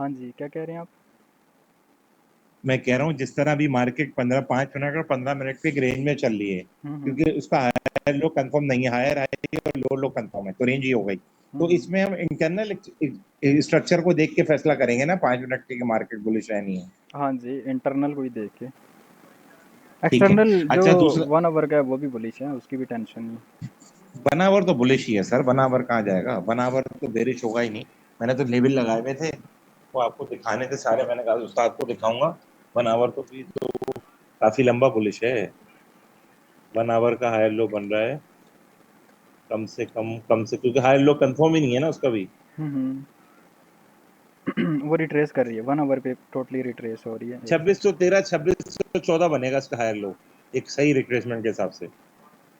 हाँ जी, क्या कह रहे हैं आप? मैं कह रहा हूँ जिस तरह अभी मार्केट 5 मिनट और 15 मिनट के रेंज में चल रही है, हम्म। क्योंकि उसका हायर लो कंफर्म नहीं है, हायर हाई और लो लो कंफर्म है, तो रेंज ही हो गई। तो हम्म। इसमें हम इंटरनल स्ट्रक्चर को देख के फैसला करेंगे ना 5 मिनट की मार्केट बुलिश रहनी है। हाँ जी, इंटरनल को ही देख के। ठीक है। एक्सटर्नल जो अच्छा, दूसरा 1 आवर का है वो भी बुलिश है, उसकी भी टेंशन नहीं। बनावर तो बुलिश ही है सर, बनावर कहाँ जाएगा, बनावर तो बेरिश होगा ही नहीं। मैंने तो लेबल लगाए हुए थे, वो आपको दिखाने थे सारे, मैंने कहा उस्ताद को दिखाऊंगा। बनावर तो भी तो काफी लंबा बुलिश है। बनावर का हायर लो बन रहा है, कम से, क्योंकि हायर लो कंफर्म ही नहीं है ना उसका भी। हम्म। वो रिट्रेस कर रही है, 1 आवर पे टोटली रिट्रेस हो रही है एक साथ। 2613, 2614 बनेगा इसका हायर लो, एक सही रिट्रेसमेंट के हिसाब से।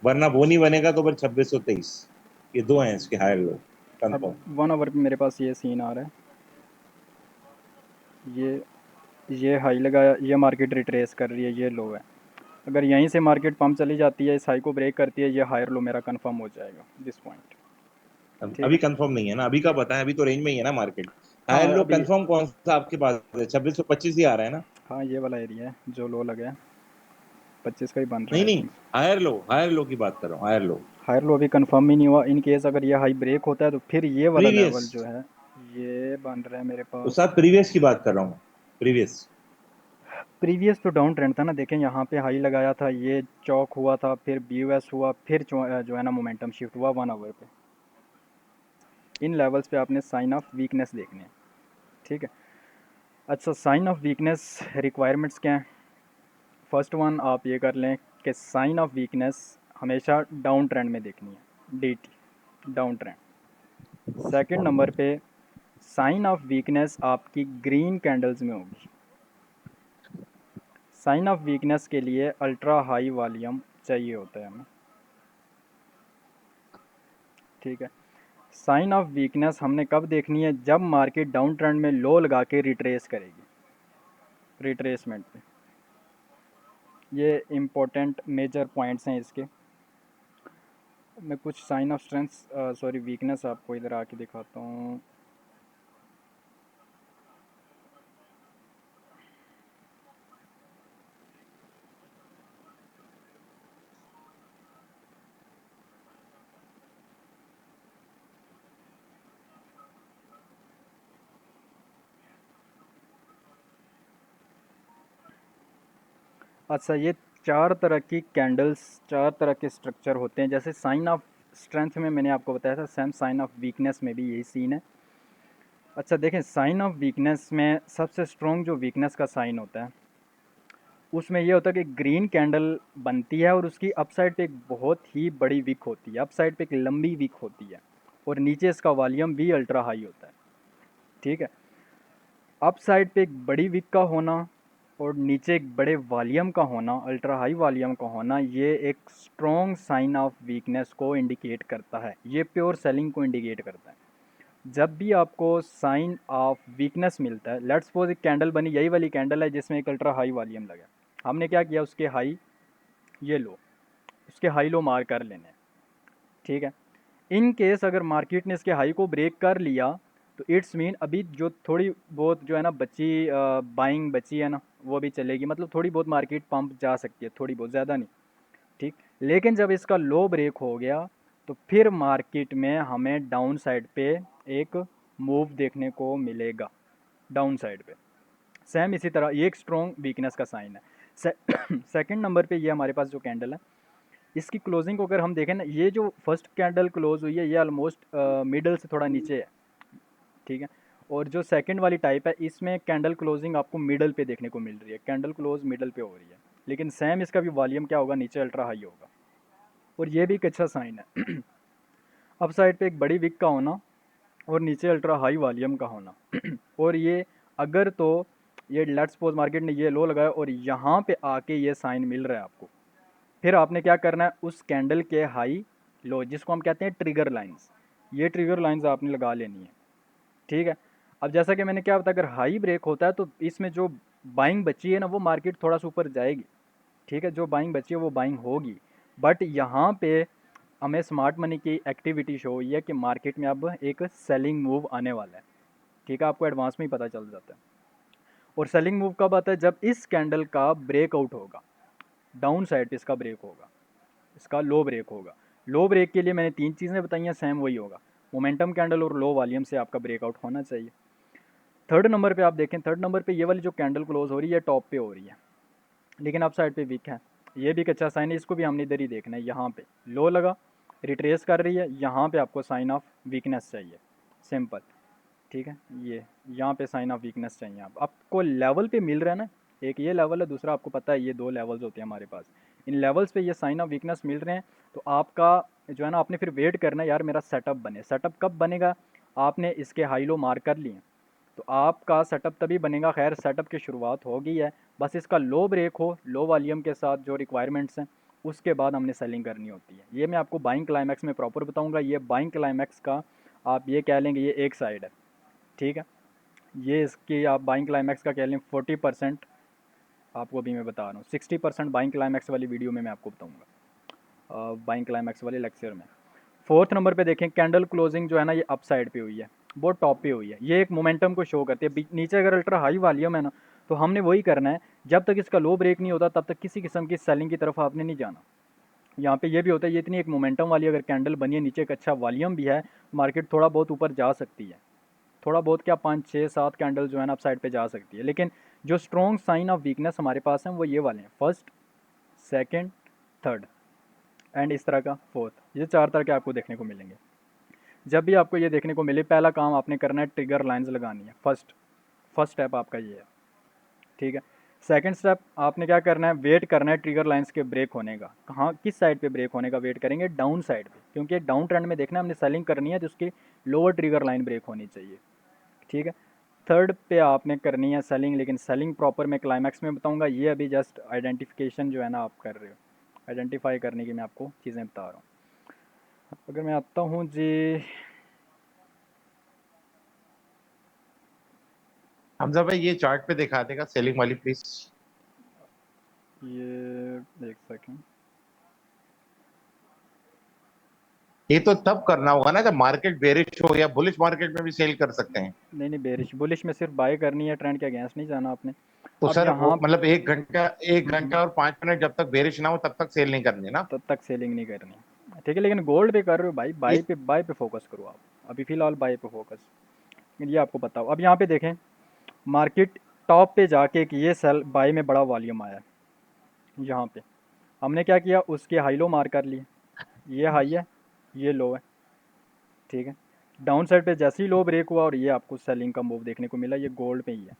वरना वो नहीं बनेगा तो फिर 2623। ये दो हैं इसके हायर लो अब कंफर्म। 1 आवर पे मेरे पास ये सीन आ रहा है। ये ये हाई लगाया, ये मार्केट रिट्रेस कर रही है, ये लो है। अगर यहीं से मार्केट पंप चली जाती है, इस हाई को ब्रेक करती है, ये हायर लो मेरा कंफर्म हो जाएगा दिस पॉइंट। ठीक अभी है। कंफर्म नहीं है ना, अभी का बताएं, अभी तो रेंज में ही है ना मार्केट। हायर हाँ लो अभी। कंफर्म कौन सा आपके पास है? 2625 ही आ रहा है ना? हाँ ये वाला एरिया है जो लो लगा है, 25 का ही बन रहा है नहीं आई नहीं, थिंक। हायर लो की बात कर रहा हूँ, हायर लो। हायर लो अभी कंफर्म ही नहीं हुआ, इन केस अगर ये हाई ब्रेक होता है तो फिर ये वाला प्रीवियस, लेवल जो है ये बन रहा है मेरे उस पास। प्रीवियस की बात कर रहा हूँ, प्रीवियस। प्रीवियस तो डाउन ट्रेंड था ना, देखें यहाँ पे हाई लगाया था, ये चौक हुआ था, फिर बीयूएस हुआ, फिर जो है ना मोमेंटम शिफ्ट हुआ 1 आवर पे। इन लेवल्स पे आपने साइन ऑफ वीकनेस देखने हैं। ठीक है। अच्छा, साइन ऑफ वीकनेस रिक्वायरमेंट्स क्या हैं? फर्स्ट वन आप ये कर लें कि साइन ऑफ वीकनेस हमेशा डाउन ट्रेंड में देखनी है, DT down trend. Second number पे साइन ऑफ वीकनेस आपकी ग्रीन कैंडल्स में होगी। साइन ऑफ वीकनेस के लिए अल्ट्रा हाई वॉल्यूम चाहिए होता है हमें। ठीक है। साइन ऑफ वीकनेस हमने कब देखनी है? जब मार्केट डाउन ट्रेंड में लो लगा के रिट्रेस करेगी, रिट्रेसमेंट पे। ये इम्पोर्टेंट मेजर पॉइंट्स हैं इसके। मैं कुछ sign of strength, sorry weakness आपको इधर आके दिखाता हूँ। अच्छा, ये चार तरह की कैंडल्स, चार तरह के स्ट्रक्चर होते हैं। जैसे साइन ऑफ स्ट्रेंथ में मैंने आपको बताया था, सेम साइन ऑफ वीकनेस में भी यही सीन है। अच्छा देखें, साइन ऑफ वीकनेस में सबसे स्ट्रॉन्ग जो वीकनेस का साइन होता है, उसमें ये होता है कि ग्रीन कैंडल बनती है और उसकी अपसाइड पे एक बहुत ही बड़ी विक होती है, अपसाइड पे एक लंबी विक होती है, और नीचे इसका वॉल्यूम भी अल्ट्रा हाई होता है। ठीक है। अप साइड पे एक बड़ी विक का होना और नीचे एक बड़े वॉल्यूम का होना, अल्ट्रा हाई वॉल्यूम का होना, ये एक स्ट्रॉन्ग साइन ऑफ वीकनेस को इंडिकेट करता है, ये प्योर सेलिंग को इंडिकेट करता है। जब भी आपको साइन ऑफ वीकनेस मिलता है, लेट्स सपोज एक कैंडल बनी, यही वाली कैंडल है जिसमें एक अल्ट्रा हाई वॉल्यूम लगा, हमने क्या किया, उसके हाई, ये लो, उसके हाई लो मार्क कर लेने हैं। ठीक है। इन केस अगर मार्केट ने इसके हाई को ब्रेक कर लिया, तो इट्स मीन अभी जो थोड़ी बहुत जो है ना बची, बाइंग बची है ना, वो भी चलेगी, मतलब थोड़ी बहुत मार्केट पंप जा सकती है, थोड़ी बहुत, ज़्यादा नहीं। ठीक। लेकिन जब इसका लो ब्रेक हो गया, तो फिर मार्केट में हमें डाउन साइड पे एक मूव देखने को मिलेगा, डाउन साइड पे। सेम इसी तरह ये एक स्ट्रॉन्ग वीकनेस का साइन है। सेकंड नंबर पे ये हमारे पास जो कैंडल है, इसकी क्लोजिंग को अगर हम देखें ना, ये जो फर्स्ट कैंडल क्लोज हुई है ये ऑलमोस्ट मिडल से थोड़ा नीचे है। ठीक है। और जो सेकंड वाली टाइप है, इसमें कैंडल क्लोजिंग आपको मिडल पे देखने को मिल रही है, कैंडल क्लोज मिडल पे हो रही है, लेकिन सेम इसका भी वॉल्यूम क्या होगा, नीचे अल्ट्रा हाई होगा। और ये भी एक अच्छा साइन है। अप साइड पे एक बड़ी विक का होना और नीचे अल्ट्रा हाई वॉल्यूम का होना। और ये अगर तो ये लेट्स सपोज मार्केट ने ये लो लगाया और यहाँ पे आके ये साइन मिल रहा है आपको, फिर आपने क्या करना है, उस कैंडल के हाई लो, जिसको हम कहते हैं ट्रिगर लाइंस, ये ट्रिगर लाइंस आपने लगा लेनी है। ठीक है। अब जैसा कि मैंने क्या बताया, अगर हाई ब्रेक होता है तो इसमें जो बाइंग बची है ना, वो मार्केट थोड़ा सा ऊपर जाएगी। ठीक है, जो बाइंग बची है वो बाइंग होगी। बट यहाँ पे हमें स्मार्ट मनी की एक्टिविटी शो हुई है कि मार्केट में अब एक सेलिंग मूव आने वाला है। ठीक है, आपको एडवांस में ही पता चल जाता है। और सेलिंग मूव कब आता है? जब इस कैंडल का ब्रेकआउट होगा, डाउन साइड पे इसका ब्रेक होगा, इसका लो ब्रेक होगा। लो ब्रेक के लिए मैंने 3 चीज़ें बताई हैं, सेम वही होगा, मोमेंटम कैंडल और लो वॉल्यूम से आपका ब्रेकआउट होना चाहिए। थर्ड नंबर पे आप देखें, थर्ड नंबर पे ये वाली जो कैंडल क्लोज हो रही है टॉप पे हो रही है, लेकिन अप साइड पे वीक है। ये भी एक अच्छा साइन है, इसको भी हमने इधर ही देखना है। यहाँ पे लो लगा, रिट्रेस कर रही है, यहाँ पे आपको साइन ऑफ वीकनेस चाहिए, सिंपल। ठीक है, ये यहाँ पे साइन ऑफ वीकनेस चाहिए। आपको लेवल पे मिल रहा है ना, एक ये लेवल है, दूसरा आपको पता है ये 2 लेवल्स होते हैं हमारे पास। इन लेवल्स पे ये साइन ऑफ वीकनेस मिल रहे हैं, तो आपका जो है ना, आपने फिर वेट करना है यार मेरा सेटअप बने। सेटअप कब बनेगा? आपने इसके हाई लो मार्क कर लिए, तो आपका सेटअप तभी बनेगा। खैर सेटअप की शुरुआत हो गई है, बस इसका लो ब्रेक हो, लो वॉल्यूम के साथ जो रिक्वायरमेंट्स हैं, उसके बाद हमने सेलिंग करनी होती है। ये मैं आपको बाइंग क्लाइमैक्स में प्रॉपर बताऊंगा। ये बाइंग क्लाइमैक्स का आप ये कह लेंगे ये एक साइड है, ठीक है। ये इसकी आप बाइंग क्लाइमैक्स का कह लें 40%, आपको अभी मैं बता रहा हूँ। 60% बाइंग क्लाइमैक्स वाली वीडियो में मैं आपको बताऊँगा, बाइंग क्लाइमैक्स वाले लेक्चर में। फोर्थ नंबर पे देखें, कैंडल क्लोजिंग जो है ना, ये अप साइड पे हुई है, वो टॉप पे हुई है। ये एक मोमेंटम को शो करती है। नीचे अगर अल्ट्रा हाई वॉल्यूम है ना, तो हमने वही करना है, जब तक इसका लो ब्रेक नहीं होता तब तक किसी किस्म की सेलिंग की तरफ आपने नहीं जाना। यहाँ पे ये भी होता है, ये इतनी एक मोमेंटम वाली अगर कैंडल बनी है, नीचे एक अच्छा वॉल्यूम भी है, मार्केट थोड़ा बहुत ऊपर जा सकती है। थोड़ा बहुत क्या, 5 6 7 कैंडल जो है ना अप साइड पे जा सकती है। लेकिन जो स्ट्रॉन्ग साइन ऑफ वीकनेस हमारे पास हैं वो ये वाले हैं, फर्स्ट, सेकंड, थर्ड एंड इस तरह का फोर्थ। ये 4 तरह के आपको देखने को मिलेंगे। जब भी आपको ये देखने को मिले, पहला काम आपने करना है, ट्रिगर लाइंस लगानी है। फर्स्ट फर्स्ट स्टेप आपका ये है, ठीक है। सेकंड स्टेप आपने क्या करना है, वेट करना है ट्रिगर लाइंस के ब्रेक होने का। कहाँ, किस साइड पे ब्रेक होने का वेट करेंगे? डाउन साइड पे, क्योंकि डाउन ट्रेंड में देखना है हमने, सेलिंग करनी है तो उसकी लोअर ट्रिगर लाइन ब्रेक होनी चाहिए, ठीक है। थर्ड पे आपने करनी है सेलिंग, लेकिन सेलिंग प्रॉपर मैं क्लाइमैक्स में बताऊंगा। ये अभी जस्ट आइडेंटिफिकेशन जो है ना आप कर रहे हो, आइडेंटिफाई करने की मैं आपको चीज़ें बता रहा हूँ। अगर मैं आता हूँ जी, हमजा भाई ये चार्ट पे दिखा देगा सेलिंग वाली प्लीज। ये एक सेकेंड, ये तो तब करना होगा ना जब मार्केट बेरिश हो, या बुलिश मार्केट में भी सेल कर सकते हैं। नहीं नहीं, बेरिश बुलिश में सिर्फ बाय करनी है, ट्रेंड के अगेंस्ट नहीं जाना आपने। तो अब सर वो यहाँ मतलब 1 घंटा, 1 घंटा और 5 मिनट जब तक बेरिश ना हो तब तक सेल नहीं करनी ना। तब तक सेलिंग नहीं करनी, ठीक है। लेकिन गोल्ड पे कर रहे हो भाई, ये बाय पे फोकस करो आप, अभी फ़िलहाल बाय पे फोकस। ये आपको बताओ, अब यहाँ पे देखें, मार्केट टॉप पे जाके एक ये सेल बाय में बड़ा वॉल्यूम आया है। यहाँ पे हमने क्या किया, उसके हाई लो मार कर लिए। ये हाई है, ये लो है, ठीक है। डाउन साइड पे जैसे ही लो ब्रेक हुआ और ये आपको सेलिंग का मूव देखने को मिला, ये गोल्ड पे ही है।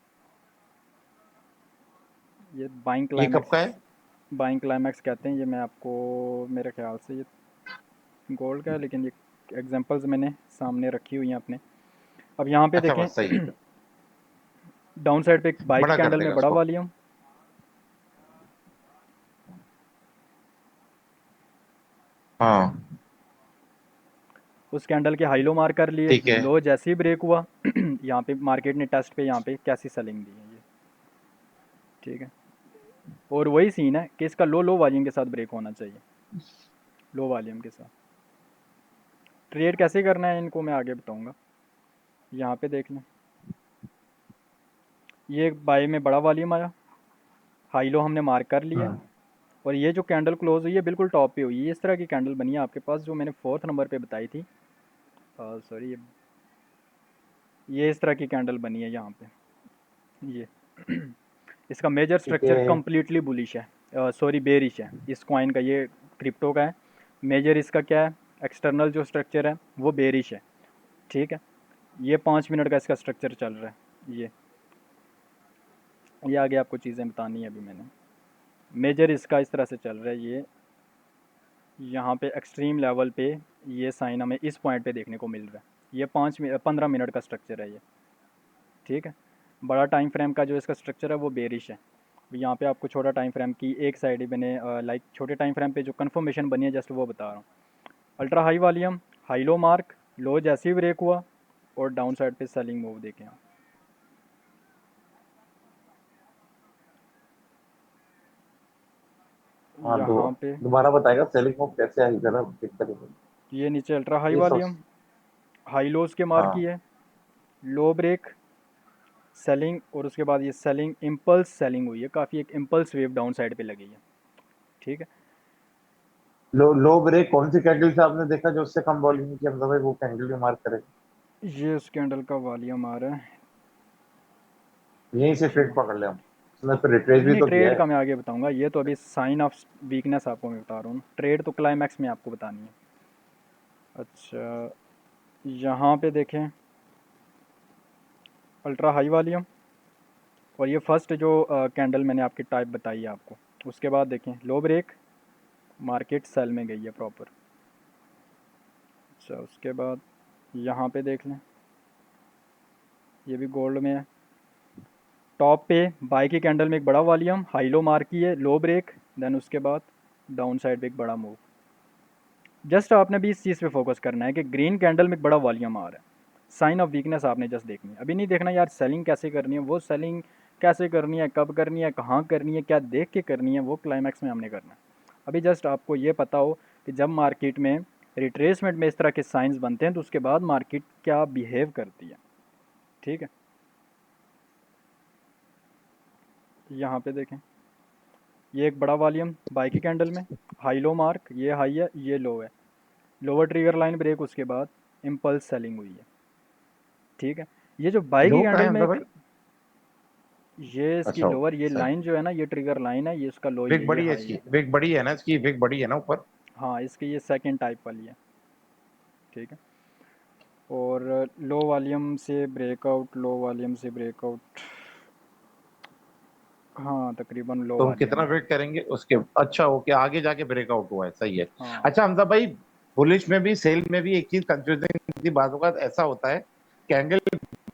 ये बाइंग ये कब क्लाइमैक्स, का है? बाइंग क्लाइमैक्स कहते हैं। ये मैं आपको, मेरे ख्याल से ये गोल्ड का है, लेकिन ये एग्जांपल्स मैंने सामने रखी हुई हैं अपने। अब यहाँ पे अच्छा देखें, बस सही है, डाउन साइड पे एक बाइक बड़ा कर कैंडल में देगा बड़ा उसको। वॉल्यूम, हाँ उस कैंडल के हाई लो मार कर लिए। ठीक है। लो जैसे ही ब्रेक हुआ यहाँ पे मार्केट ने टेस्ट पे यहाँ पे कैसी सेलिंग दी है ये, ठीक है। और वही सीन है कि इसका लो लो वॉल्यूम के साथ ब्रेक होना चाहिए, लो वॉल्यूम के साथ। ट्रेड कैसे करना है इनको मैं आगे बताऊंगा। यहाँ पे देख लें, ये बाई में बड़ा वॉल्यूम आया, हाई लो हमने मार्क कर लिया, हम्म। और ये जो कैंडल क्लोज हुई है बिल्कुल टॉप पे हुई है। इस तरह की कैंडल बनी है आपके पास, जो मैंने फोर्थ नंबर पे बताई थी। सॉरी, ये इस तरह की कैंडल बनी है यहाँ पे, ये इसका मेजर ठीक स्ट्रक्चर है। कम्प्लीटली बुलिश है, सॉरी बेरिश है इस कॉइन का, ये क्रिप्टो का है। मेजर इसका क्या है, एक्सटर्नल जो स्ट्रक्चर है वो बेरिश है, ठीक है। ये 5 मिनट का इसका स्ट्रक्चर चल रहा है। ये आगे आपको चीज़ें बतानी है अभी मैंने। मेजर इसका इस तरह से चल रहा है, ये यहाँ पे एक्सट्रीम लेवल पे ये साइन हमें इस पॉइंट पे देखने को मिल रहा है। ये 15 मिनट का स्ट्रक्चर है ये, ठीक है। बड़ा टाइम फ्रेम का जो इसका स्ट्रक्चर है वो बेरिश है। यहाँ पे आपको छोटा टाइम फ्रेम की एक साइड ही मैंने लाइक छोटे टाइम फ्रेम पे जो कन्फर्मेशन बनी है जस्ट वो बता रहा हूँ। Ultra high volume, high low mark, low जैसे ही ब्रेक हुआ, और डाउन साइड पे सेलिंग मूव देखें आप। हाँ दो, यहाँ पे दोबारा बताएगा सेलिंग मूव कैसे आई जरा किस तरीके से? ये नीचे अल्ट्रा हाई ये सब। वॉल्यूम, हाई लोज के मार्क हाँ ही है, लो ब्रेक, सेलिंग, और उसके बाद ये सेलिंग, इम्पल्स सेलिंग हुई है, काफ़ी एक इम्पल्स वेव डाउन साइड पे लगी है। ठीक है। लो ब्रेक कौन सी कैंडल से आपने देखा जो उससे कम वॉल्यूम की, मतलब भाई वो कैंडल भी मार्क करे? ये उस कैंडल का वॉल्यूम आ रहा है। यहीं से ठीक ट्रेड है, पकड़ ले हम, उसने तो रिट्रेस नहीं भी नहीं, तो किया ट्रेड है। का मैं आगे बताऊंगा, ये तो अभी साइन ऑफ वीकनेस आपको मैं बता रहा हूँ, ट्रेड तो क्लाइमैक्स में आपको बतानी है। अच्छा, यहाँ पे देखें, अल्ट्रा हाई वॉल्यूम, और ये फर्स्ट जो कैंडल मैंने आपकी टाइप बताई है आपको, उसके बाद देखें लो ब्रेक, मार्केट सेल में गई है प्रॉपर। अच्छा, उसके बाद यहाँ पे देख लें, ये भी गोल्ड में है, टॉप पे बाई की कैंडल में एक बड़ा वॉल्यूम, हाई लो मार्क की है, लो ब्रेक, देन उसके बाद डाउन साइड पे एक बड़ा मूव। जस्ट आपने भी इस चीज़ पे फोकस करना है कि ग्रीन कैंडल में एक बड़ा वॉल्यूम आ रहा है, साइन ऑफ वीकनेस आपने जस्ट देखनी है। अभी नहीं देखना यार सेलिंग कैसे करनी है, वो सेलिंग कैसे करनी है, कब करनी है, कहाँ करनी है, क्या देख के करनी है, वो क्लाइमैक्स में हमने करना है। अभी जस्ट आपको ये पता हो कि जब मार्केट में रिट्रेसमेंट में इस तरह के साइंस बनते हैं तो उसके बाद मार्केट क्या बिहेव करती है। ठीक है, यहाँ पे देखें, ये एक बड़ा वॉल्यूम बाई की कैंडल में, हाई लो मार्क, ये हाई है ये लो है, लोअर ट्रिगर लाइन ब्रेक, उसके बाद इम्पल्स सेलिंग हुई है। ठीक है, ये जो बाई की लो का है कैंडल में हमजा भाई? एक, ये इसकी अच्छा लोअर, ये सही। लाइन जो है ना, ये ट्रिगर लाइन है, ये इसका लो ही विग है, ये बड़ी है हाई इसकी, है। विग बड़ी है ना इसकी, विग बड़ी है ना ऊपर? हाँ, इसकी ये सेकंड टाइप वाली है। ठीक है, और लो वॉल्यूम से ब्रेकआउट, लो वॉल्यूम से ब्रेकआउट, हाँ तकरीबन लो तो हम वॉल्यूम कितना है। वेट करेंगे उसके? अच्छा ओके, आगे जाके ब्रेकआउट हुआ है, सही है। हाँ। अच्छा हमजा भाई, बुलिश में भी सेल में भी एक चीज कंफ्यूजिंग बात होगा, ऐसा होता है कैंडल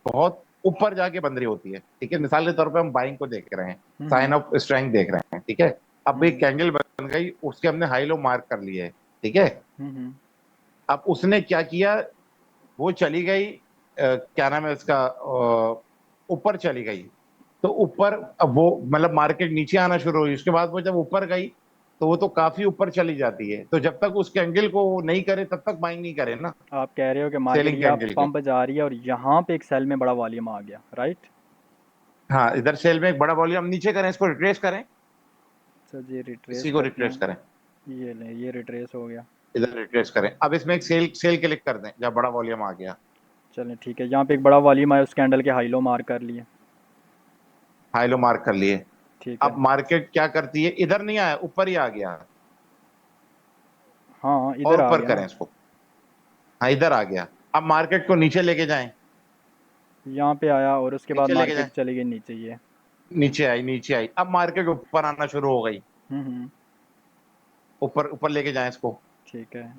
बहुत ऊपर जाके बन रही होती है, ठीक है, मिसाल के तौर पे हम बाइंग को देख रहे हैं, साइन हम्म ऑफ स्ट्रेंथ देख रहे हैं, ठीक है। अब एक हम्म कैंडल बन गई, उसके हमने हाई लो मार्क कर लिए है, ठीक है। हम्म अब उसने क्या किया, वो चली गई क्या नाम है उसका, ऊपर चली गई। तो ऊपर, अब वो मतलब मार्केट नीचे आना शुरू हुई, उसके बाद वो जब ऊपर गई तो वो तो काफी ऊपर चली जाती है, तो जब तक उस कैंडल को वो नहीं करे तब तक बाइंग नहीं करे ना, आप कह रहे हो कि मार्केट सेलिंग यहाँ कैंडल को। पंप जा रही है और यहाँ पे एक सेल में बड़ा वॉल्यूम आ गया, राइट। हाँ, इधर सेल में एक बड़ा वॉल्यूम, नीचे करें इसको, रिट्रेस करें, अच्छा जी, रिट्रेस इसी को करते रिट्रेस हैं, करें, ये लें, ये रिट्रेस हो गया। इधर रिट्रेस करें। अब इसमें एक सेल सेल क्लिक कर दें जब बड़ा वॉल्यूम आ गया। चलें ठीक है, यहाँ पे एक बड़ा वॉल्यूम आया, उस कैंडल के हाई लो मार्क कर लिए। हाई लो मार्क कर लिए। ठीक है। अब मार्केट क्या करती है, इधर नहीं आया, ऊपर ही आ गया, हाँ, और इधर आ ऊपर गया करें ना। इसको। हाँ, इधर आ गया। अब मार्केट को नीचे लेके जाएं, यहाँ पे आया और उसके बाद नीचे लेके जाएं, मार्केट चली गई नीचे ये। नीचे आई, नीचे आई, अब मार्केट ऊपर आना शुरू हो गई, हम्म। ऊपर ऊपर लेके जाएं इसको। ठीक है।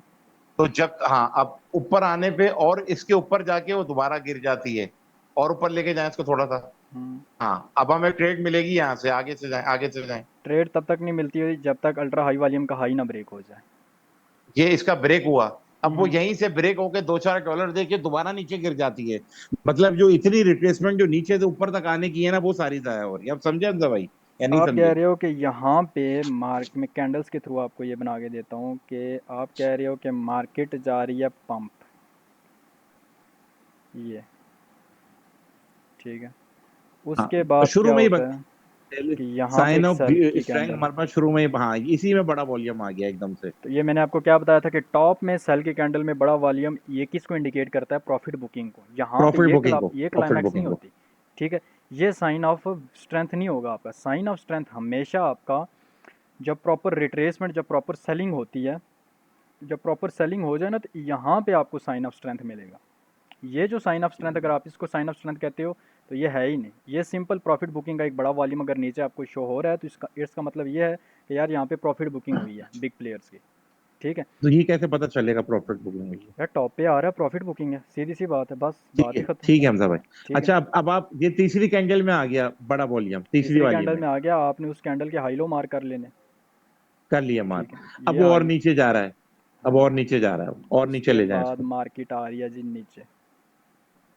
तो जब, हाँ, अब ऊपर आने पे और इसके ऊपर जाके वो दोबारा गिर जाती है, और ऊपर लेके जाएं इसको थोड़ा सा। हम्म। हाँ, अब हमें ट्रेड मिलेगी, यहाँ से आगे से जाएं, आगे से जाएं। ट्रेड तब तक नहीं मिलती हुई जब तक अल्ट्रा हाई वॉल्यूम का हाई ना ब्रेक हो जाए। ये इसका ब्रेक हुआ, अब वो हम्म। यहीं से ब्रेक होके दो चार डॉलर देके दोबारा नीचे गिर जाती है, मतलब जो इतनी रिट्रेसमेंट जो नीचे से ऊपर तक आने की है ना, वो सारी जाया हो रही है। अब समझे हमजा भाई या नहीं आप कह समझे? रहे हो कि यहाँ पे मार्क में कैंडल्स के थ्रू आपको ये बना के देता हूँ कि आप कह रहे हो कि मार्केट जा रही है पंप, ये, ठीक है, उसके हाँ, बाद शुरू क्या में ही होता है कि यहाँ पे साइन एक ऑफ सेल की स्ट्रेंथ कैंडल। हमारे पास शुरू में ही, हाँ, इसी में बड़ा वॉल्यूम आ गया एकदम से। तो ये मैंने आपको क्या बताया था कि टॉप में सेल की कैंडल में बड़ा वॉल्यूम, ये किसको इंडिकेट करता है, प्रॉफिट बुकिंग को। यहाँ पे प्रॉफिट ये बुकिंग को, ये प्रॉफिट क्लाइमैक्स नहीं बुकिंग को। होती। ठीक है, ये साइन ऑफ स्ट्रेंथ नहीं होगा आपका, साइन ऑफ स्ट्रेंथ हमेशा आपका जब प्रॉपर रिट्रेसमेंट, जब प्रॉपर सेलिंग होती है, जब प्रॉपर सेलिंग हो जाए ना, तो यहाँ पे आपको साइन ऑफ स्ट्रेंथ मिलेगा। ये जो साइन ऑफ स्ट्रेंथ, अगर आप इसको साइन ऑफ स्ट्रेंथ कहते हो तो ये है ही नहीं, ये सिंपल प्रॉफिट बुकिंग का एक बड़ा वॉल्यूम अगर नीचे आपको शो हो रहा है तो इसका मतलब ये है कि यार यहाँ पे प्रॉफिट बुकिंग हुई है बिग प्लेयर्स की। ठीक है, तो ये कैसे पता चलेगा प्रॉफिट बुकिंग हुई है? यार टॉप पे आ रहा है, प्रॉफिट बुकिंग है, सीधी सी बात है, बस ठीक बात है, ही खत्म। ठीक है हमजा भाई। ठीक है, अच्छा, अब आप ये तीसरी कैंडल में आ गया बड़ा वॉल्यूम, तीसरी तीसरी वाली कैंडल में में आ गया, आपने उस कैंडल के हाई लो मार्क कर लेने। कर लिया मार। ठीक है, अब ये वो और हाई। नीचे जा रहा है, अब हाँ, और नीचे जा रहा है, और नीचे उसके ले जाए बाद इसको, मार्केट आ रही है जी नीचे,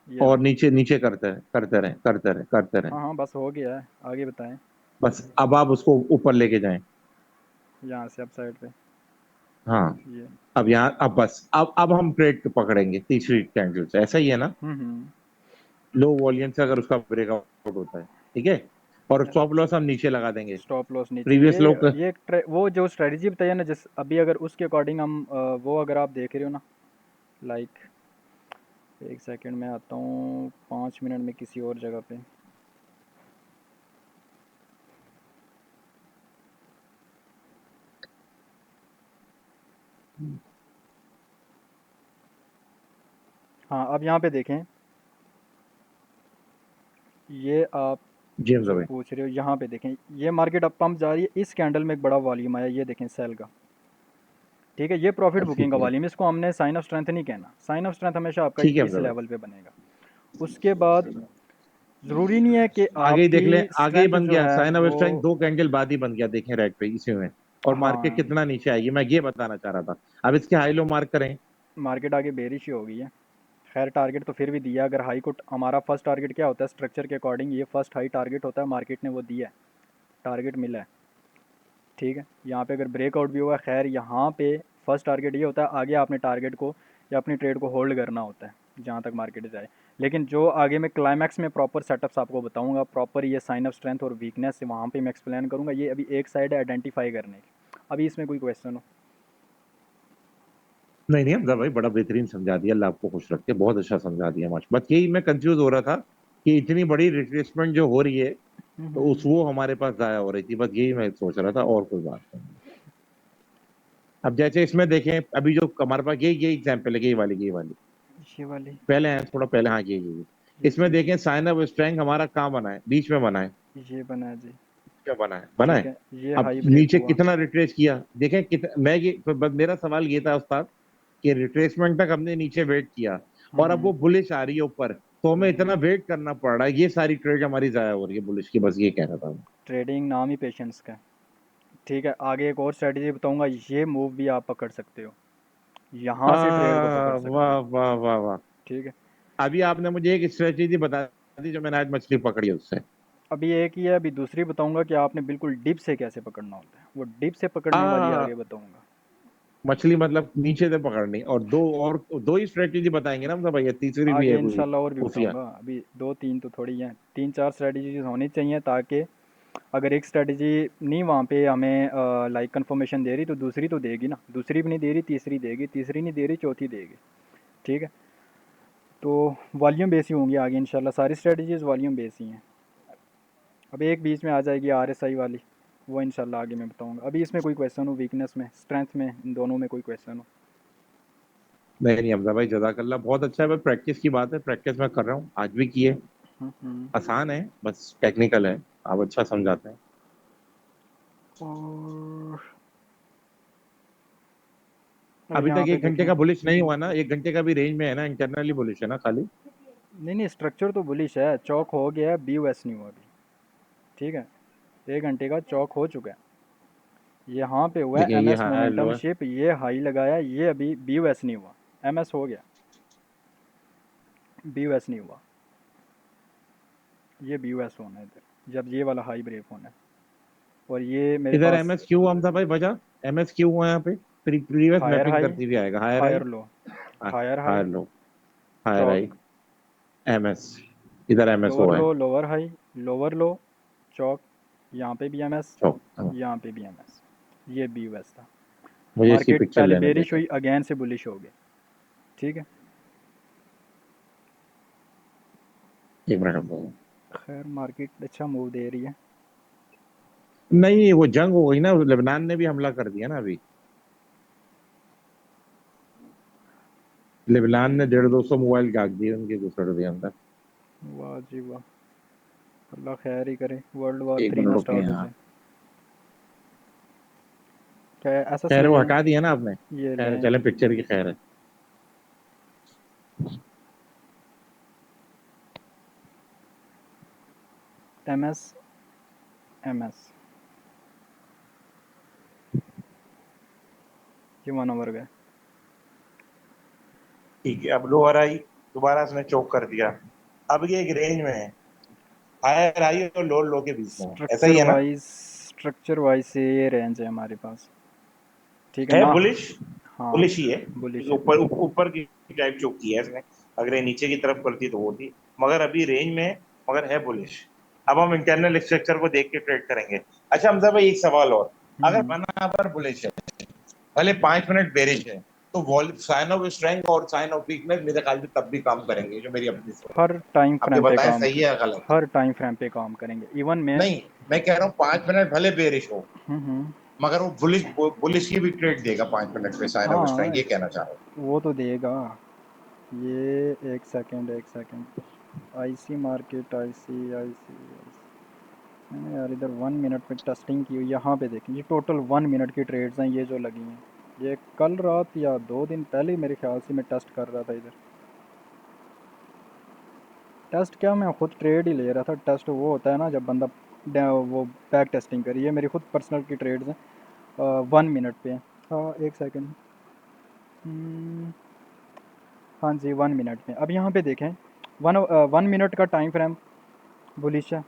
ये और लें। नीचे नीचे करते रहे, करते रहे, करते रहे, करते रहे। हाँ हाँ, बस हो गया है, आगे बताएं। बस अब आप उसको ऊपर लेके जाएं। यहाँ से अप साइड पे, हाँ, ये। अब यहाँ, अब बस अब हम ट्रेड पकड़ेंगे तीसरी कैंडल से, ऐसा ही है ना? हम्म। लो वॉल्यूम से अगर उसका ब्रेकआउट होता है, ठीक है, और स्टॉप लॉस हम नीचे लगा देंगे। स्टॉप लॉस नीचे, प्रीवियस लोग ये एक वो जो स्ट्रेटजी बताया ना, जिस अभी अगर उसके अकॉर्डिंग हम वो अगर आप देख रहे हो ना, लाइक एक सेकंड में आता हूँ, 5 मिनट में किसी और जगह पे। हाँ अब यहाँ पे देखें, ये आप जेम्स जो भाई। पूछ रहे हो यहाँ पे देखें, ये मार्केट अप पंप जा रही है, इस कैंडल में एक बड़ा वॉल्यूम आया, ये देखें सेल का। ठीक है, ये प्रॉफिट बुकिंग ठीक का है, वॉल्यूम, इसको हमने साइन ऑफ स्ट्रेंथ नहीं कहना। साइन ऑफ स्ट्रेंथ हमेशा आपका ठीक है इस हमजा भाई। लेवल पे बनेगा। उसके बाद ज़रूरी नहीं है कि आगे ही देख आपकी लें, आगे ही स्ट्रेंथ बन जो गया है साइन ऑफ वो, स्ट्राइक, 2 कैंडल बाद ही बन गया, देखें रेड पे इसी में। और मार्केट हाँ कितना नीचे आएगी, मैं ये बताना चाह रहा था। अब इसके हाई लो मार्क करें। मार्केट आगे बेरिश ही हो गई है। खैर टारगेट तो फिर भी दिया, अगर हाई को, हमारा फर्स्ट टारगेट क्या होता है स्ट्रक्चर के अकॉर्डिंग, ये फर्स्ट हाई टारगेट होता है, मार्केट ने वो दिया है, टारगेट मिला है। ठीक है, यहाँ पे अगर ब्रेकआउट भी हुआ, खैर यहाँ पे फर्स्ट टारगेट ये होता है, आगे आपने टारगेट को या अपनी ट्रेड को होल्ड करना होता है जहाँ तक मार्केट जाए। लेकिन जो आगे मैं क्लाइमैक्स में प्रॉपर सेटअप्स आपको बताऊंगा, प्रॉपर ये साइन ऑफ स्ट्रेंथ और वीकनेस वहाँ पे मैं एक्सप्लेन करूँगा। ये अभी एक साइड है आइडेंटिफाई करने की। अभी इसमें कोई क्वेश्चन हो? नहीं नहीं हमजा भाई, बड़ा बेहतरीन समझा दिया, अल्लाह आपको खुश रखे, बहुत अच्छा समझा दिया माश। बस यही मैं कंफ्यूज हो रहा था कि इतनी बड़ी रिट्रेसमेंट जो हो रही है, तो उस वो हमारे पास जाया हो रही थी, बस यही मैं सोच रहा था, और कोई बात नहीं। अब जैसे इसमें देखें, अभी जो हमारे पास यही एग्जाम्पल है, यही वाली ये वाली, पहले है थोड़ा पहले, हाँ ये ये इसमें ठीक देखें साइन ऑफ स्ट्रेंथ हमारा कहाँ बना है, बीच में बना है। ये बना है जी। क्या बना ठीक है। है, ये अब हाई ब्रेक नीचे हुआ। कितना रिट्रेस किया, देखें कितना, मैं ये तो बस मेरा सवाल ये था उस्ताद, कि रिट्रेसमेंट तक हमने नीचे वेट किया, और अब हम्म वो बुलिश आ रही है ऊपर, तो हमें इतना वेट करना पड़ रहा है, ये सारी ट्रेड हमारी जाया हो रही है बुलिश की, बस ये कह रहा था मैं। ट्रेडिंग नाम ही पेशेंस का है। ठीक है, आगे एक और स्ट्रेटजी बताऊंगा, ये मूव भी आप पकड़ सकते हो, यहाँ से ट्रेड को पकड़ सकते वाह हो। वाह वाह वाह। ठीक है, अभी आपने मुझे एक स्ट्रेटेजी बता दी जो मैंने आज मछली पकड़ी है उससे। अभी एक ही है, अभी दूसरी बताऊंगा कि आपने बिल्कुल डिप से कैसे पकड़ना होता है, वो डिप से पकड़ने वाली आ आगे बताऊंगा। मछली मतलब नीचे से पकड़नी, और दो ही स्ट्रेटेजी बताएंगे ना मतलब भैया, तीसरी भी है आगे कोई इंशाल्लाह और भी खुफिया? बताऊंगा, अभी दो तीन तो थोड़ी हैं, तीन चार स्ट्रेटजीज होनी चाहिए, ताकि अगर एक स्ट्रेटजी नहीं वहाँ पे हमें लाइक कंफर्मेशन दे रही, तो दूसरी तो देगी ना, दूसरी भी नहीं दे रही तीसरी देगी, तीसरी नहीं दे रही चौथी देगी। ठीक है, तो वॉल्यूम बेस ही होंगी आगे इंशाल्लाह, सारी स्ट्रेटजीज वॉल्यूम बेस ही हैं। अब एक बीच में आ जाएगी आरएसआई वाली, वो इंशाल्लाह आगे मैं बताऊंगा। अभी इसमें कोई क्वेश्चन हो, वीकनेस में स्ट्रेंथ में, इन दोनों में कोई क्वेश्चन हो? नहीं नहीं हमजा भाई, जज़ाकल्लाह, बहुत अच्छा है, बस प्रैक्टिस की बात है, प्रैक्टिस मैं कर रहा हूँ, आज भी की है। हम्म। आसान है, बस टेक्निकल है, आप अच्छा समझाते हैं। और अभी यहाँ तक पे 1 घंटे देखें, का बुलिश नहीं हुआ ना, 1 घंटे का भी रेंज में है ना, इंटरनली बुलिश है ना खाली? नहीं नहीं स्ट्रक्चर तो बुलिश है, चौक हो गया है, बी एस नहीं हुआ अभी। ठीक है, 1 घंटे का चौक हो चुका है, यहाँ पे हुआ है देखिए एम ये एस हाई लो मोमेंटम है। शिप, ये हाई लगाया, ये अभी बी एस नहीं हुआ, एम एस हो गया, बी एस नहीं हुआ, ये बी एस होना है इधर, जब ये वाला हाई ब्रेक होना है। और ये मेरे इधर पास एम एस क्यू हमजा भाई वजह, एम एस क्यू हुआ यहाँ पे, प्रीवियस हायर मैपिंग हाई, करती हुई आएगा, higher high, higher low, higher high, higher low, higher high, चौक, एम एस, इधर एम एस लोअर ओ है। Low, lower high, lower low, चौक, यहाँ पे भी एम एस, चौक, हाँ। यहाँ पे भी एम एस, ये बी एस था। मुझे इसकी मार्केट पिक्चर पहले लेने बेरिश देते हैं। हुई, अगेन से बुलिश हो गया। ठीक है, 1 मिनट हमजा भाई। खैर मार्केट अच्छा मूव दे रही है। नहीं वो जंग हो गई ना, लेबनान ने भी हमला कर दिया ना अभी, लेबनान ने 150-200 मोबाइल दाग दिए, उनके घुसड़ दिए अंदर। वाह जी वाह, अल्लाह खैर ही करे, वर्ल्ड वॉर 3 1 मिनट ना रुके स्टार्ट हो यहाँ। जाए। क्या ऐसा खैर सही वो है? हटा दिया ना आपने, ये खैर लें चले, जी, पिक्चर की खैर है। एम एस, एम एस, ये 1 ओवर गए। ठीक है, अब लोअर आई, दोबारा उसने चोक कर दिया, अब ये एक रेंज में है, हायर आई और लोअर लो के बीच में है, ऐसा ही स्ट्रक्चर है ना? वाइज, स्ट्रक्चर वाइज से ये रेंज है हमारे पास। ठीक है है ना? बुलिश, हाँ बुलिश ही है, बुलिश क्योंकि है, ऊपर ऊपर की टाइप चोक की है इसने, अगर ये नीचे की तरफ करती तो वो थी। मगर अभी रेंज में मगर है बुलिश। अब हम इंटरनल स्ट्रक्चर को देख के ट्रेड करेंगे। अच्छा हमजा भाई एक सवाल और, अगर हम्म। 1 आवर बुलिश है, भले 5 मिनट बेरिश है, तो साइन ऑफ स्ट्रेंथ और साइन ऑफ वीकनेस मेरे ख्याल से तब भी काम करेंगे, जो मेरी अपनी सोच है। हर टाइम अब ये फ्रेम पे बताएं काम सही है या गलत है। हर टाइम फ्रेम पे काम करेंगे इवन मैं। नहीं, मैं कह रहा हूँ 5 मिनट भले बेरिश हो, हम्म। मगर वो बुलिश बुलिश की भी ट्रेड देगा 5 मिनट पे साइन ऑफ हाँ स्ट्रेंथ, ये कहना चाह रहा हूँ। वो तो देगा। ये एक सेकंड एक second. IC market IC IC मैंने यार इधर 1 मिनट में टेस्टिंग की हुई, यहाँ पे देखें ये टोटल 1 मिनट की ट्रेड्स हैं ये जो लगी हैं। ये कल रात या 2 दिन पहले मेरे ख्याल से मैं टेस्ट कर रहा था इधर। टेस्ट क्या, मैं खुद ट्रेड ही ले रहा था। टेस्ट वो होता है ना जब बंदा वो बैक टेस्टिंग करिए, मेरी खुद पर्सनल की ट्रेड्स हैं 1 मिनट पे। हाँ एक सेकंड। हाँ जी 1 मिनट में। अब यहाँ पे देखें 1 मिनट का टाइम फ्रेम बुलिश है।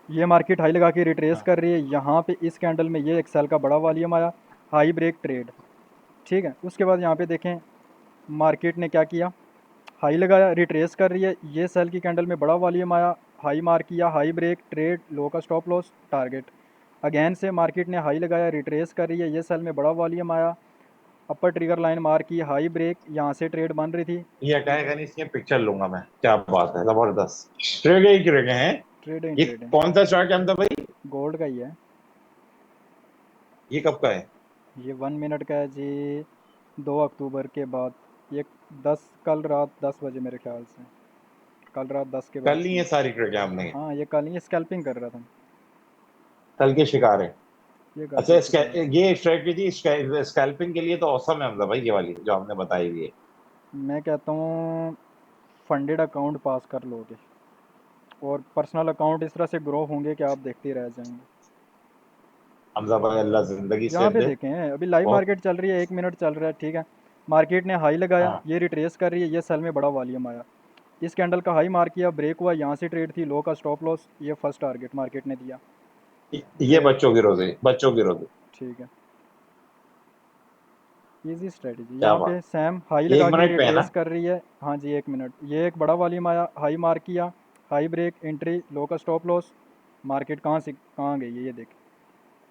ये मार्केट हाई लगा के रिट्रेस हाँ। कर रही है, यहाँ पे इस कैंडल में ये एक्सेल का बड़ा वॉल्यूम आया, हाई ब्रेक ट्रेड। ठीक है, उसके बाद यहाँ पे देखें मार्केट ने क्या किया, हाई लगाया रिट्रेस कर रही है, ये सेल की कैंडल में बड़ा वॉल्यूम आया, हाई मार्क किया, हाई ब्रेक ट्रेड, लो का स्टॉप लॉस टारगेट। अगेन से मार्केट ने हाई लगाया रिट्रेस कर रही है, ये सेल में बड़ा वॉल्यूम आया, अपर ट्रिगर लाइन मार्क की, हाई ब्रेक, यहाँ से ट्रेड बन रही थी। ये हटाए करनी इसकी पिक्चर लूंगा मैं, क्या बात है, जबरदस्त ट्रेड ही ट्रेड हैं। ट्रेड ये ट्रेड कौन सा चार्ट है हमदा भाई, गोल्ड का ही है। ये कब का है। ये 1 मिनट का है जी, 2 अक्टूबर के बाद। ये 10 कल रात 10 बजे मेरे ख्याल से, कल रात 10 के कल बाद नहीं से। है सारी ट्रेड हमने, हाँ ये कल ही स्कैल्पिंग कर रहा था। कल के शिकार है। ये कल अच्छा के शिकार। ये स्ट्रेटेजी स्कैल्पिंग के लिए तो औसम है हमदा भाई, ये वाली जो आपने बताई हुई है। मैं कहता हूँ फंडेड अकाउंट पास कर लोगे और पर्सनल अकाउंट इस तरह से ग्रो होंगे कि आप देखते ही रह जाएंगे। हमजा भाई अल्लाह जिंदगी यहाँ सेव पे दे। देखें अभी लाइव बहुत। मार्केट चल रही है, 1 मिनट चल रहा है, ठीक है। मार्केट ने हाई लगाया, हाँ, ये रिट्रेस कर रही है, ये सेल में बड़ा वॉल्यूम आया, इस कैंडल का हाई मार्क किया, ब्रेक हुआ, यहाँ से ट्रेड थी, लो का स्टॉप लॉस, ये फर्स्ट टारगेट मार्केट ने दिया। ये ये बच्चों की रोजी, बच्चों की रोजी। ठीक है, इजी स्ट्रेटजी। क्या यहाँ पे बात। सैम हाई ये एक लगा के मिनट पे है रिट्रेस ना। कर रही है। हाँ जी 1 मिनट, ये एक बड़ा वॉल्यूम आया, हाई मार्क किया, हाई ब्रेक एंट्री, लो का स्टॉप लॉस, मार्केट कहाँ से कहाँ गई है ये देख।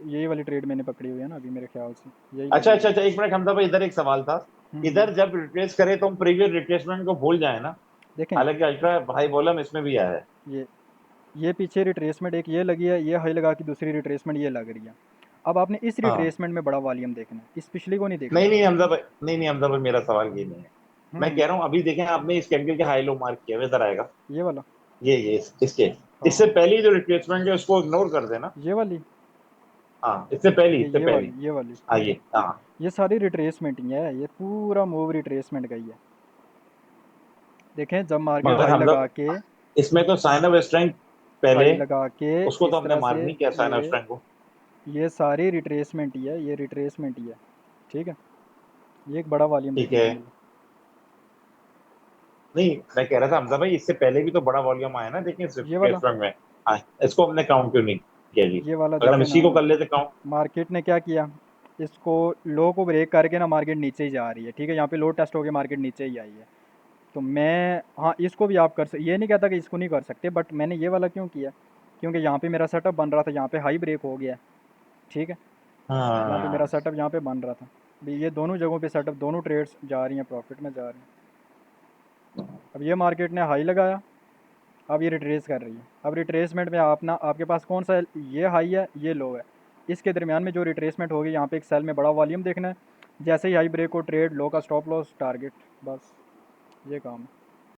यही वाली ट्रेड मैंने पकड़ी हुई है ना अभी, मेरे ख्याल से यही अच्छा लगी अच्छा हुई अच्छा, एक मिनट हमदा भाई, इधर एक सवाल था। है। इधर जब रिट्रेस करे तो हम प्रीवियस रिट्रेसमेंट को भूल जाए ना। देखें हालांकि अल्ट्रा हाई वॉल्यूम इसमें भी आया है। ये ये पीछे रिट्रेसमेंट एक ये लगी है, ये हाई लगा के दूसरी रिट्रेसमेंट ये लग रही है। अब आपने इस हाँ। रिट्रेसमेंट में बड़ा वॉल्यूम देखना है, इस पिछली को नहीं देखना। नहीं नहीं हमजा भाई, नहीं नहीं हमजा भाई, मेरा सवाल ये नहीं है। मैं हम्म। कह रहा हूँ अभी देखें आपने इस कैंडल के हाई लो मार्क किया हुआ, इधर आएगा। ये वाला। ये इसके हाँ इससे हाँ। पहले जो रिट्रेसमेंट है उसको इग्नोर कर देना। ये वाली। हाँ, इससे पहली, इससे ये पहली। वाली ये वाली। आइए, हाँ। ये सारी रिट्रेसमेंट ही है, ये पूरा मूव रिट्रेसमेंट का ही है। देखें जब मार्केट मगर हाई हमजा लगा के, इसमें तो साइन ऑफ स्ट्रेंथ पहले, हाई लगा के उसको तो इस हमने तरह से, मार्क नहीं किया साइन ऑफ ये स्ट्रेंथ को। ये सारी रिट्रेसमेंट ही है, ये रिट्रेसमेंट ही है। ठीक है, ये एक बड़ा वॉल्यूम ठीक देखने है। को मिला। नहीं, मैं कह रहा था हमजा भाई इससे पहले भी तो बड़ा वॉल्यूम आया ना, देखिए स्विफ्ट ये के वाला। फ्रंट में। हाँ, इसको हमने काउंट क्यों नहीं किया जी। ये वाला अगर हम देखें ना, इसी को कर लेते काउंट। मार्केट ने क्या किया, इसको लो को ब्रेक करके ना मार्केट नीचे ही जा रही है। ठीक है, यहाँ पे लो टेस्ट हो गया, मार्केट नीचे ही आई है। तो मैं, हाँ इसको भी आप कर सकते, ये नहीं कहता कि इसको नहीं कर सकते, बट मैंने ये वाला क्यों किया, क्योंकि यहाँ पे मेरा सेटअप बन रहा था, यहाँ पे हाई ब्रेक हो गया है। ठीक है, यहाँ पे मेरा हाँ। सेटअप यहाँ पे बन रहा था। अभी ये दोनों जगहों पे सेटअप, दोनों ट्रेड्स जा रही हैं, प्रॉफिट में जा रही हैं। अब ये मार्केट ने हाई लगाया, अब ये रिट्रेस कर रही है। अब रिट्रेसमेंट में आप ना, आपके पास कौन सा है, ये हाई है ये लो है, इसके दरमियान में जो रिट्रेसमेंट होगी, यहाँ पे एक सेल में बड़ा वॉल्यूम देखना है, जैसे ही हाई ब्रेक को ट्रेड, लो का स्टॉप लॉस टारगेट, बस ये काम है।